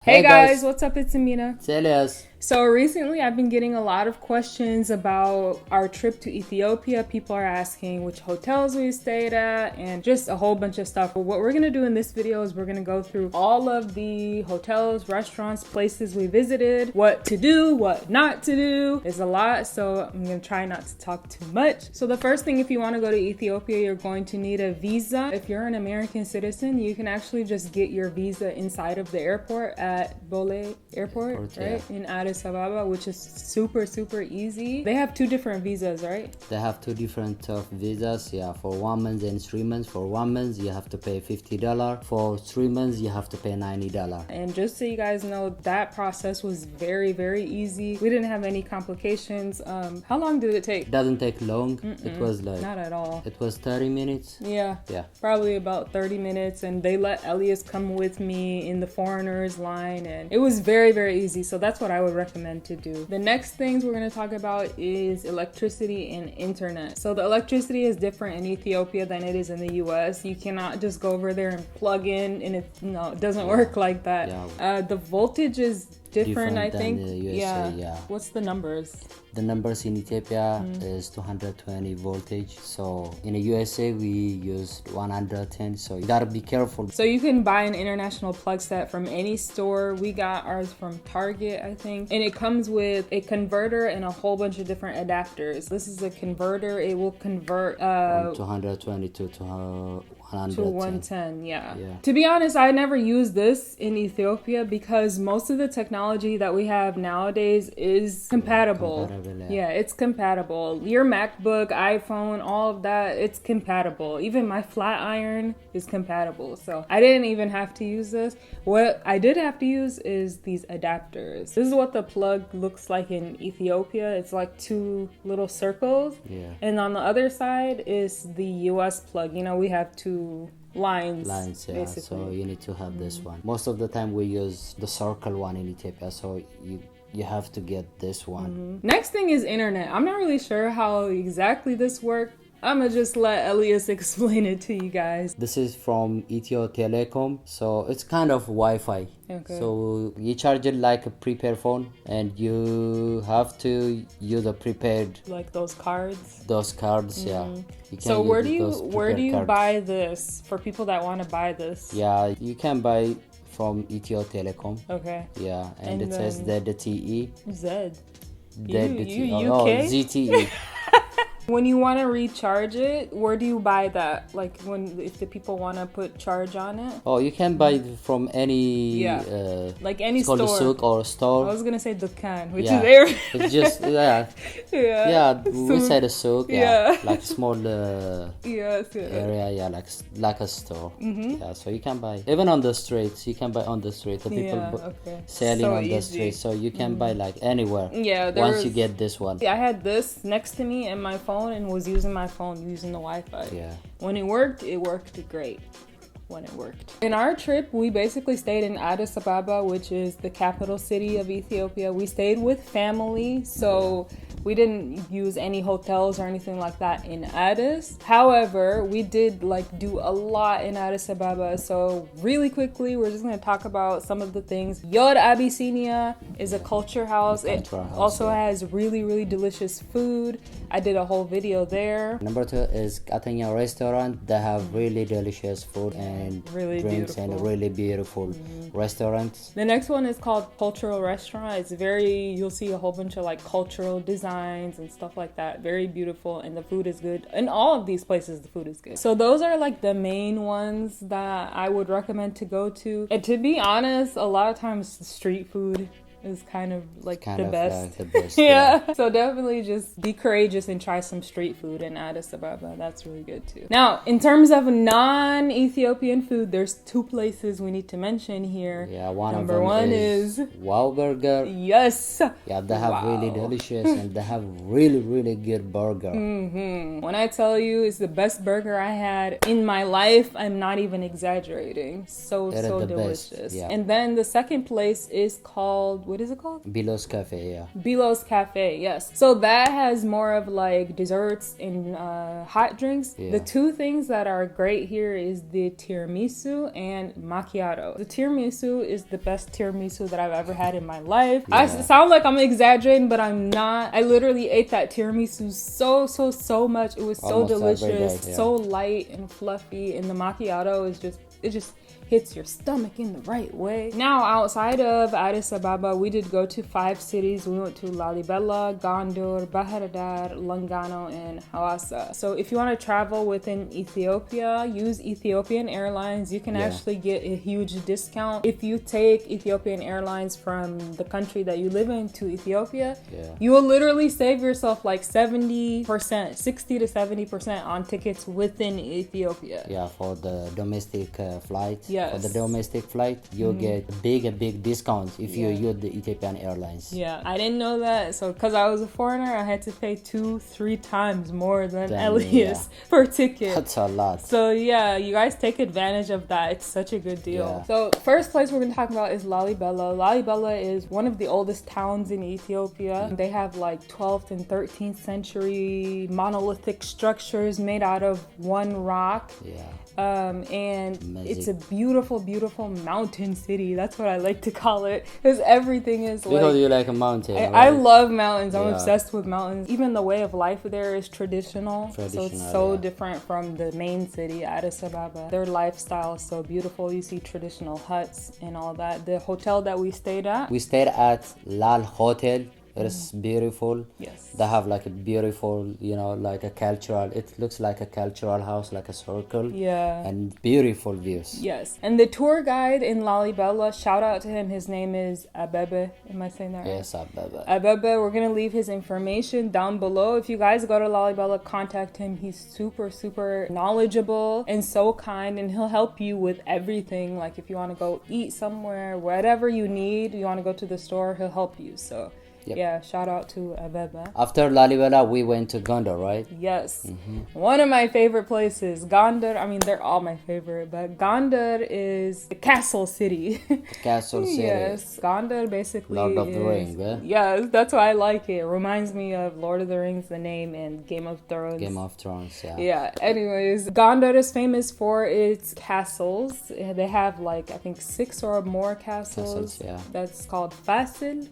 Hey guys, what's up? It's Amena. It's Elias. So recently I've been getting a lot of questions about our trip to Ethiopia. People are asking which hotels we stayed at and just a whole bunch of stuff. But what we're going to do in this video is we're going to go through all of the hotels, restaurants, places we visited, what to do, what not to do. There's a lot, so I'm going to try not to talk too much. So the first thing, if you want to go to Ethiopia, you're going to need a visa. If you're an American citizen, you can actually just get your visa inside of the airport at Bole Airport, right? In Addis Ababa, which is super easy. They have two different visas, right? They have two different visas, yeah, for 1 month and 3 months. For 1 month you have to pay $50. For 3 months you have to pay $90. And just so you guys know, that process was very easy. We didn't have any complications. How long did it take? It doesn't take long. It was like, not at all. It was 30 minutes. Yeah, probably about 30 minutes. And they let Elias come with me in the foreigners line, and it was very easy. So that's what I would recommend to do. The next things we're going to talk about is electricity and internet. So the electricity is different in Ethiopia than it is in the US. You cannot just go over there and plug in, and it doesn't work like that. The voltage is different I think. Than the USA, yeah. What's the numbers? The numbers in Ethiopia is 220 voltage. So in the USA we used 110. So you gotta be careful. So you can buy an international plug set from any store. We got ours from Target, I think. And it comes with a converter and a whole bunch of different adapters. This is a converter. It will convert from 220 to 110, yeah. To be honest, I never used this in Ethiopia because most of the technology that we have nowadays is compatible. Yeah, it's compatible. Your MacBook, iPhone, all of that, it's compatible. Even my flat iron is compatible. So I didn't even have to use this. What I did have to use is these adapters. This is what the plug looks like in Ethiopia. It's like two little circles. Yeah. And on the other side is the US plug. You know, we have two lines, yeah. Basically. So you need to have this one. Most of the time we use the circle one in Ethiopia, so you have to get this one. Next thing is internet. I'm not really sure how exactly this works. I'm gonna just let Elias explain it to you guys. This is from Ethio Telecom, so it's kind of Wi-Fi. Okay. So you charge it like a prepaid phone, and you have to use a prepaid, like those cards. Those cards, yeah. So where do you buy this for people that want to buy this? Yeah, you can buy from Ethio Telecom. Okay. Yeah, and it says ZTE. Z. You UK? ZTE. When you want to recharge it, where do you buy that? Like if the people want to put charge on it? Oh, you can buy it from any like any store. Called a souk or a store. I was gonna say dukkan, which is there. It's just we said a souk, like small area, like a store. Yeah, so you can buy even on the streets. You can buy on the street. The people selling so on the street, so you can buy like anywhere. Yeah, once you get this one. I had this next to me and my phone, and was using my phone using the Wi-Fi. Yeah. When it worked great. When it worked. In our trip, we basically stayed in Addis Ababa, which is the capital city of Ethiopia. We stayed with family, so we didn't use any hotels or anything like that in Addis. However, we did do a lot in Addis Ababa. So really quickly, we're just going to talk about some of the things. Yod Abyssinia is a culture house. It also has really delicious food. I did a whole video there. Number 2 is Katanya restaurant. They have really delicious food and really drinks beautiful. And really beautiful restaurants. The next one is called Cultural Restaurant. It's you'll see a whole bunch of cultural designs and stuff like that. Very beautiful, and the food is good. In all of these places, the food is good. So those are the main ones that I would recommend to go to. And to be honest, a lot of times street food is kind of the best. Yeah. So definitely just be courageous and try some street food in Addis Ababa. That's really good too. Now, in terms of non-Ethiopian food, there's two places we need to mention here. Yeah, Number one is Wow Burger. Yes. Yeah, they have really delicious and they have really good burger. When I tell you it's the best burger I had in my life, I'm not even exaggerating. So delicious. Yeah. And then the second place is called what is it called? Bilow's Cafe, yeah. Bilow's Cafe, yes. So that has more of like desserts and hot drinks. Yeah. The two things that are great here is the tiramisu and macchiato. The tiramisu is the best tiramisu that I've ever had in my life. Yeah. I sound like I'm exaggerating, but I'm not. I literally ate that tiramisu so much. It was so delicious, so light and fluffy, and the macchiato is just hits your stomach in the right way. Now, outside of Addis Ababa, we did go to 5 cities. We went to Lalibela, Gondor, Bahir Dar, Langan, and Hawassa. So if you want to travel within Ethiopia, use Ethiopian Airlines. You can actually get a huge discount. If you take Ethiopian Airlines from the country that you live in to Ethiopia, you will literally save yourself like 70%, 60 to 70% on tickets within Ethiopia. Yeah, for the domestic flight. Yes. For the domestic flight, you get a big discount if you use the Ethiopian Airlines. Yeah, I didn't know that. So, because I was a foreigner, I had to pay 2-3 times more than Elias per ticket. That's a lot. So, yeah, you guys take advantage of that. It's such a good deal. Yeah. So, first place we're going to talk about is Lalibela. Lalibela is one of the oldest towns in Ethiopia. They have like 12th and 13th century monolithic structures made out of one rock. Yeah. And it's a beautiful mountain city. That's what I like to call it, because everything is like, because you like a mountain, right? I love mountains. I'm obsessed with mountains. Even the way of life there is traditional, so it's so different from the main city, Addis Ababa. Their lifestyle is so beautiful. You see traditional huts and all that. The hotel that we stayed at Lal Hotel. It's beautiful. Yes. They have like a beautiful, like a cultural, it looks like a cultural house, like a circle. Yeah. And beautiful views. Yes. And the tour guide in Lalibela, shout out to him. His name is Abebe. Am I saying that right? Yes, Abebe. Abebe, we're going to leave his information down below. If you guys go to Lalibela, contact him. He's super knowledgeable and so kind, and he'll help you with everything. Like if you want to go eat somewhere, whatever you need, you want to go to the store, he'll help you. So yeah, shout out to Abeba. After Lalibela, we went to Gondor, right? Yes. One of my favorite places, Gondor. I mean, they're all my favorite, but Gondor is the castle city. The castle city. Yes. Gondor basically Lord of the Rings, eh? Yes, that's why I like it. It reminds me of Lord of the Rings, the name, and Game of Thrones. Game of Thrones, yeah. Yeah, anyways, Gondor is famous for its castles. They have like, I think 6 or more castles. That's called Fasil,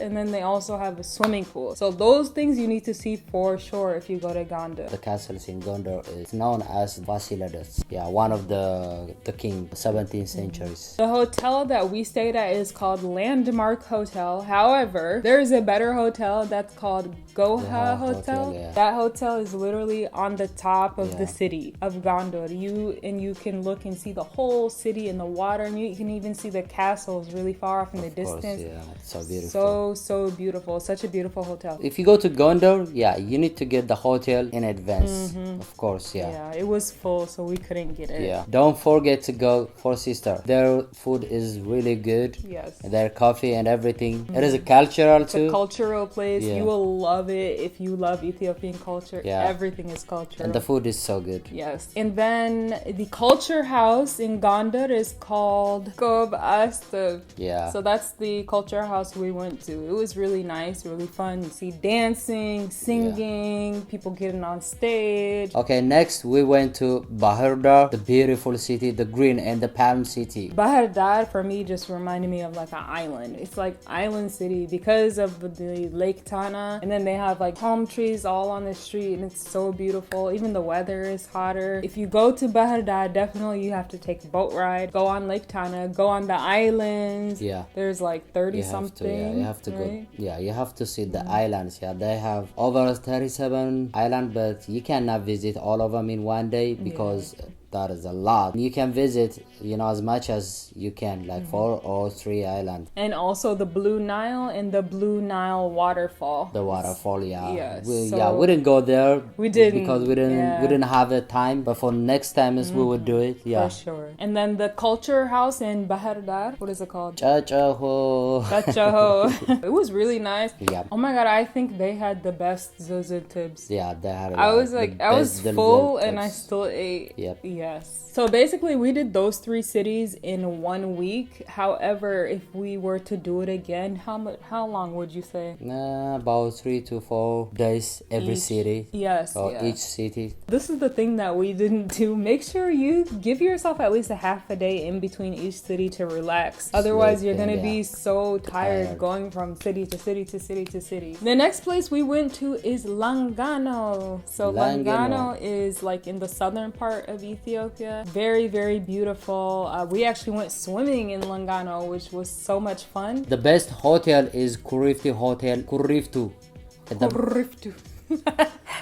and then they also have a swimming pool. So those things you need to see for sure if you go to Gondor. The castles in Gondor is known as Vasiladus. Yeah, one of the king, 17th centuries. The hotel that we stayed at is called Landmark Hotel. However, there's a better hotel that's called Goha Hotel. That hotel is literally on the top of the city of Gondor. You can look and see the whole city in the water, and you can even see the castles really far off in the distance. Yeah, it's so beautiful. So beautiful. Such a beautiful hotel. If you go to Gondor, you need to get the hotel in advance. Of course, Yeah, it was full, so we couldn't get it. Yeah. Don't forget to go for Sister. Their food is really good. Yes. Their coffee and everything. It is a cultural too. It's a cultural place. You will love it if you love Ethiopian culture. Yeah. Everything is cultural. And the food is so good. Yes. And then the culture house in Gondor is called Kob Astav. Yeah. So that's the culture house we went to. It was really nice, really fun. You see dancing, singing, people getting on stage. Okay, next we went to Bahir Dar, the beautiful city, the green and the palm city. Bahir Dar for me just reminded me of like an island. It's like island city because of the Lake Tana, and then they have like palm trees all on the street, and it's so beautiful. Even the weather is hotter. If you go to Bahir Dar, definitely you have to take a boat ride, go on Lake Tana, go on the islands. Yeah, there's like 30 something. You have to go. Yeah, you have to see the islands. Yeah, they have over 37 islands, but you cannot visit all of them in one day because that is a lot. You can visit, as much as you can, like 4 or 3 islands. And also the Blue Nile and the Blue Nile waterfall. The waterfall, yeah. We didn't go there. We didn't because we didn't have the time. But for next time, we would do it. Yeah, for sure. And then the culture house in Bahir Dar. What is it called? Chachaho. It was really nice. Yeah. Oh my god, I think they had the best zozid tips. Yeah, they had. I was full and I still ate. Yep. Yes. So basically we did those 3 cities in 1 week. However, if we were to do it again, how long would you say? About 3 to 4 days every city. Yes. Or Yeah. each city. This is the thing that we didn't do. Make sure you give yourself at least a half a day in between each city to relax. Otherwise, you're going to be so tired going from city to city to city to city. The next place we went to is Langano. So Langano is like in the southern part of Ethiopia. Very, very beautiful. We actually went swimming in Langano, which was so much fun. The best hotel is Kuriftu Hotel. Kuriftu.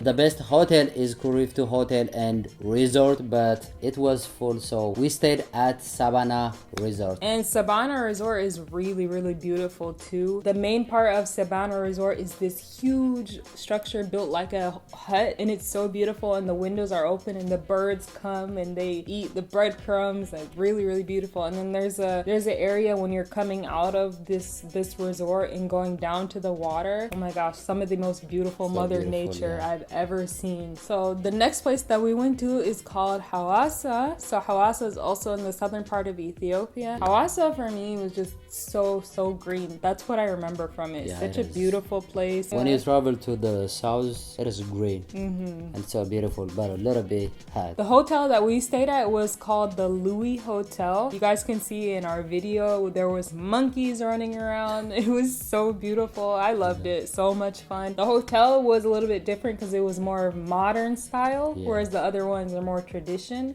The best hotel is Kuriftu Hotel and Resort, but it was full, so we stayed at Sabana Resort. And Sabana Resort is really, really beautiful too. The main part of Sabana Resort is this huge structure built like a hut, and it's so beautiful, and the windows are open and the birds come and they eat the breadcrumbs. Like really, really beautiful. And then there's an area when you're coming out of this resort and going down to the water. Oh my gosh, some of the most beautiful Mother Nature I've ever seen. So the next place that we went to is called Hawassa. So Hawassa is also in the southern part of Ethiopia. Hawassa for me was just so green. That's what I remember from it. Such a beautiful place. When you travel to the south, it is green and so beautiful, but a little bit hot. The hotel that we stayed at was called the Louis Hotel. You guys can see in our video there was monkeys running around. It was so beautiful. I loved it. So much fun. The hotel was a little bit different because it was more modern style, whereas the other ones are more traditional.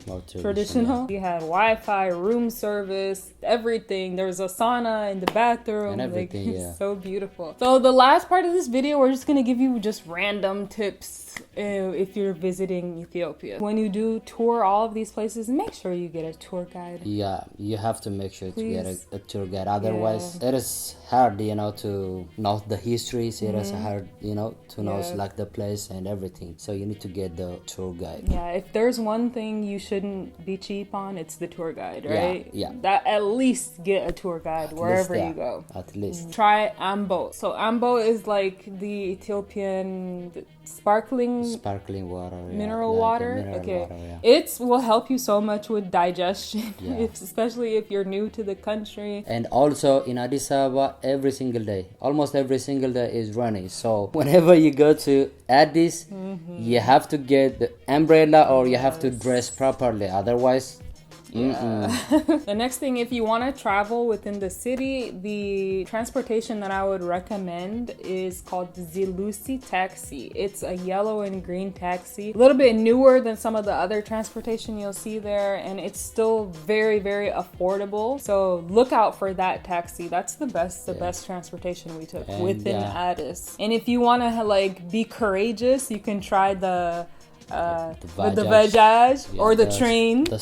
We had Wi-Fi, room service, everything. There was a sauna in the bathroom and everything. So beautiful. So the last part of this video, we're just gonna give you just random tips if you're visiting Ethiopia. When you do tour all of these places, make sure you get a tour guide. Yeah, you have to make sure to get a tour guide. Otherwise, it is hard, to know the histories. It is hard, to know like the place and everything. So you need to get the tour guide. Yeah, if there's one thing you shouldn't be cheap on, it's the tour guide, right? Yeah. That at least get a tour guide wherever you go. At least. Try Ambo. So Ambo is like the Ethiopian sparkling water, mineral water. Water, it will help you so much with digestion, especially if you're new to the country. And also in Addis Ababa, almost every single day is running. So whenever you go to Addis, you have to get the umbrella or you have to dress properly. Otherwise, The next thing, if you want to travel within the city, the transportation that I would recommend is called the Zilusi taxi. It's a yellow and green taxi, a little bit newer than some of the other transportation you'll see there, and it's still very, very affordable. So look out for that taxi. That's the best transportation we took within Addis. And if you want to be courageous, you can try the Bajaj or the train. The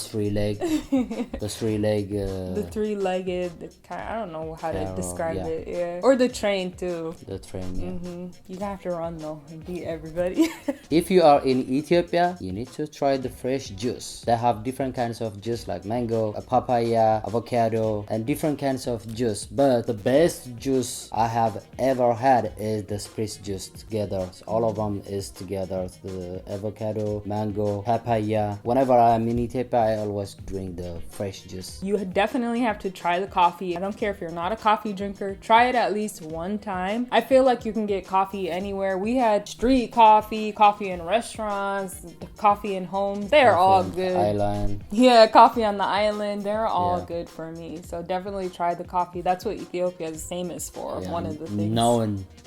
three-legged, I don't know how to describe it. Yeah. Or the train too. The train, You have to run though and beat everybody. If you are in Ethiopia, you need to try the fresh juice. They have different kinds of juice like mango, papaya, avocado, and different kinds of juice. But the best juice I have ever had is the spritz juice together. So all of them is together. The avocado, mango, papaya. Whenever I'm in Ethiopia, I always drink the fresh juice. You definitely have to try the coffee. I don't care if you're not a coffee drinker, try it at least one time. I feel like you can get coffee anywhere. We had street coffee in restaurants, coffee in homes. They're all good. Island. Yeah, coffee on the island. They're all good for me. So definitely try the coffee. That's what Ethiopia is famous for. One of the things.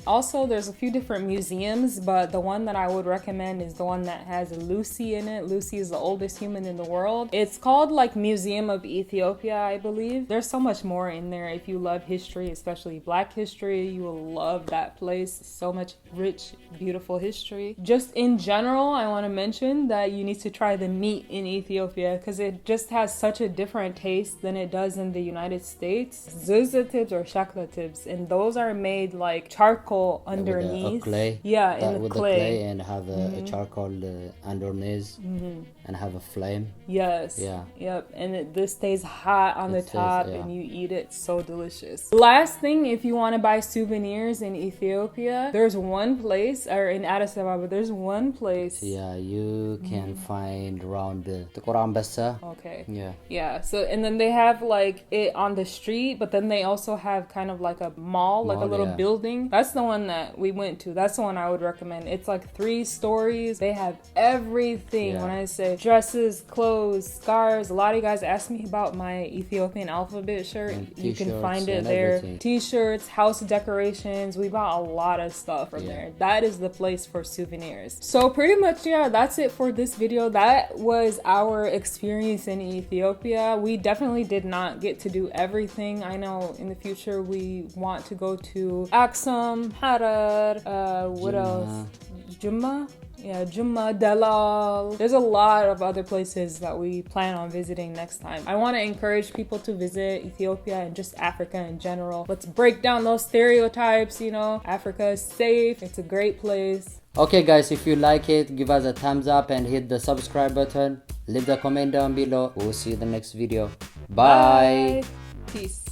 Also, there's a few different museums, but the one that I would recommend is the one that has Lucy in it. Lucy is the oldest human in the world. It's called Museum of Ethiopia, I believe. There's so much more in there. If you love history, especially Black history, you will love that place. So much rich, beautiful history. Just in general, I want to mention that you need to try the meat in Ethiopia because it just has such a different taste than it does in the United States. Zuzatibs or shaklatibs, and those are made like charcoal underneath. With clay. Yeah, in the with clay. The clay and have a charcoal underneath and have a flame. Yes. Yeah. Yep. And this stays hot on the top, yeah. and you eat it. So delicious. Last thing, if you want to buy souvenirs in Ethiopia, there's one place, or in Addis Ababa, there's one place. Yeah, you can find around Tukur Ambassa. Okay. Yeah. Yeah. So, and then they have like it on the street, but then they also have kind of like a mall, like a little building. That's the one that we went to. That's the one I would recommend. It's like 3 stories. They have everything. Yeah. When I say dresses, clothes, scarves, a lot of you guys asked me about my Ethiopian alphabet shirt. You can find it there. Everything. T-shirts, house decorations. We bought a lot of stuff from there. That is the place for souvenirs. So pretty much, yeah, that's it for this video. That was our experience in Ethiopia. We definitely did not get to do everything. I know in the future we want to go to Aksum, Harar, what else? Jumma? Yeah, Jumma, Dalal. There's a lot of other places that we plan on visiting next time. I want to encourage people to visit Ethiopia and just Africa in general. Let's break down those stereotypes, you know. Africa is safe. It's a great place. Okay guys, if you like it, give us a thumbs up and hit the subscribe button. Leave the comment down below. We'll see you in the next video. Bye. Peace.